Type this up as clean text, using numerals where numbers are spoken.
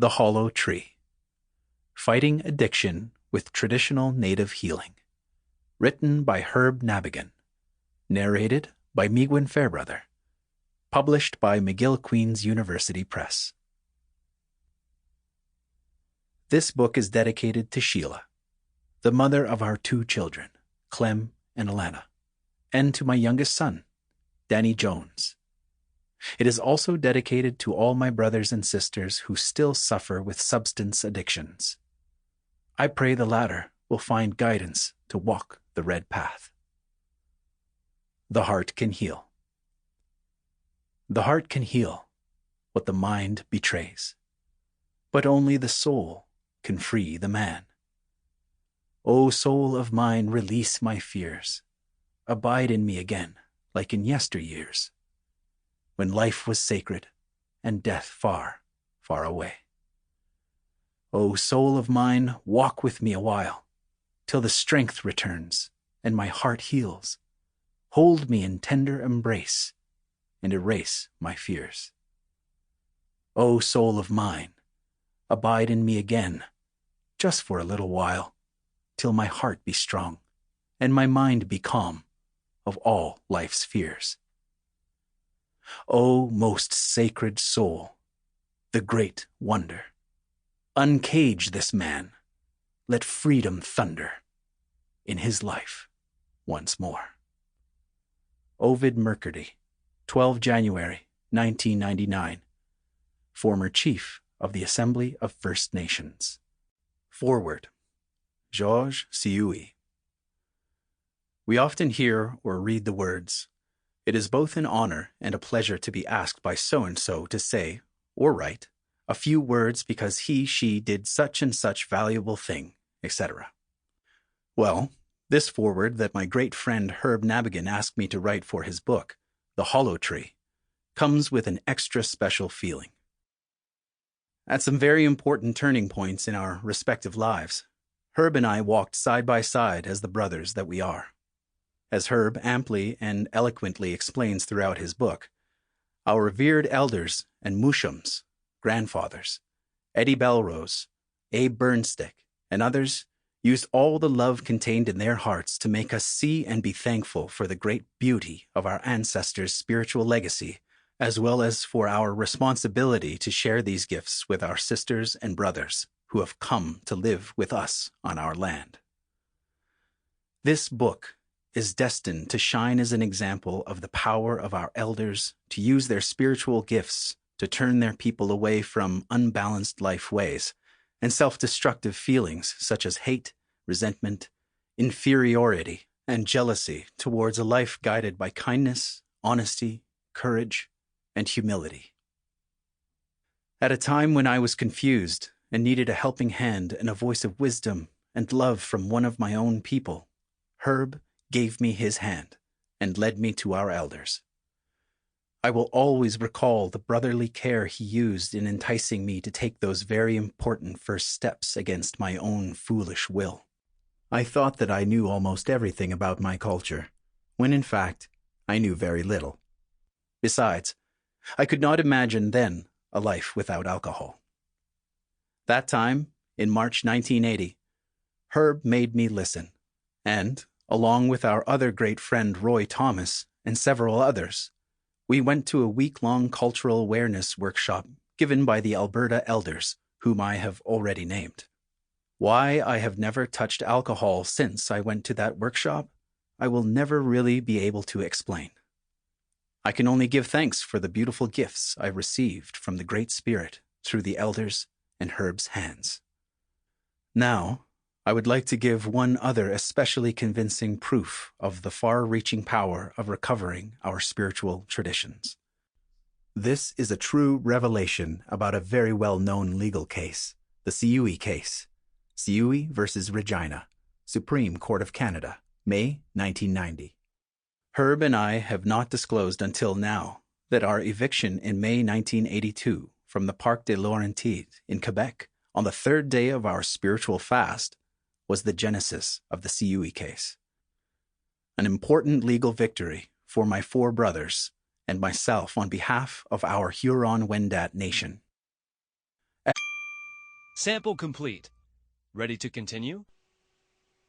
The Hollow Tree. Fighting Addiction with Traditional Native Healing. Written by Herb Nabigon. Narrated by Meegwun Fairbrother. Published by McGill-Queen's University Press. This book is dedicated to Sheila, the mother of our 2 children, Clem and Alana, and to my youngest son, Danny Jones. It is also dedicated to all my brothers and sisters who still suffer with substance addictions. I pray the latter will find guidance to walk the red path. The heart can heal. The heart can heal what the mind betrays, but only the soul can free the man. O soul of mine, release my fears. Abide in me again, like in yesteryears, when life was sacred and death far, far away. O soul of mine, walk with me a while, till the strength returns and my heart heals. Hold me in tender embrace and erase my fears. O soul of mine, abide in me again, just for a little while, till my heart be strong and my mind be calm of all life's fears. O most sacred soul, the great wonder, uncage this man, let freedom thunder in his life once more. Ovid Mercurdy, 12 January 1999, former Chief of the Assembly of First Nations. Foreword. Georges Sioui. We often hear or read the words, "It is both an honor and a pleasure to be asked by so-and-so to say, or write, a few words because he/she did such and such valuable thing," etc. Well, this foreword that my great friend Herb Nabigon asked me to write for his book, The Hollow Tree, comes with an extra special feeling. At some very important turning points in our respective lives, Herb and I walked side by side as the brothers that we are. As Herb amply and eloquently explains throughout his book, our revered elders and mushums, grandfathers, Eddie Bellerose, Abe Burnstick, and others used all the love contained in their hearts to make us see and be thankful for the great beauty of our ancestors' spiritual legacy, as well as for our responsibility to share these gifts with our sisters and brothers who have come to live with us on our land. This book is destined to shine as an example of the power of our elders to use their spiritual gifts to turn their people away from unbalanced life ways and self-destructive feelings such as hate, resentment, inferiority, and jealousy towards a life guided by kindness, honesty, courage, and humility. At a time when I was confused and needed a helping hand and a voice of wisdom and love from one of my own people, Herb gave me his hand and led me to our elders. I will always recall the brotherly care he used in enticing me to take those very important first steps against my own foolish will. I thought that I knew almost everything about my culture, when in fact, I knew very little. Besides, I could not imagine then a life without alcohol. That time, in March 1980, Herb made me listen, and, along with our other great friend Roy Thomas and several others, we went to a week-long cultural awareness workshop given by the Alberta elders, whom I have already named. Why I have never touched alcohol since I went to that workshop, I will never really be able to explain. I can only give thanks for the beautiful gifts I received from the Great Spirit through the elders and Herb's hands. Now, I would like to give one other especially convincing proof of the far-reaching power of recovering our spiritual traditions. This is a true revelation about a very well-known legal case, the Sioui case. Sioui versus Regina, Supreme Court of Canada, May 1990. Herb and I have not disclosed until now that our eviction in May 1982 from the Parc des Laurentides in Quebec on the 3rd day of our spiritual fast was the genesis of the Sioui case. An important legal victory for my 4 brothers and myself on behalf of our Huron-Wendat nation. Sample complete. Ready to continue?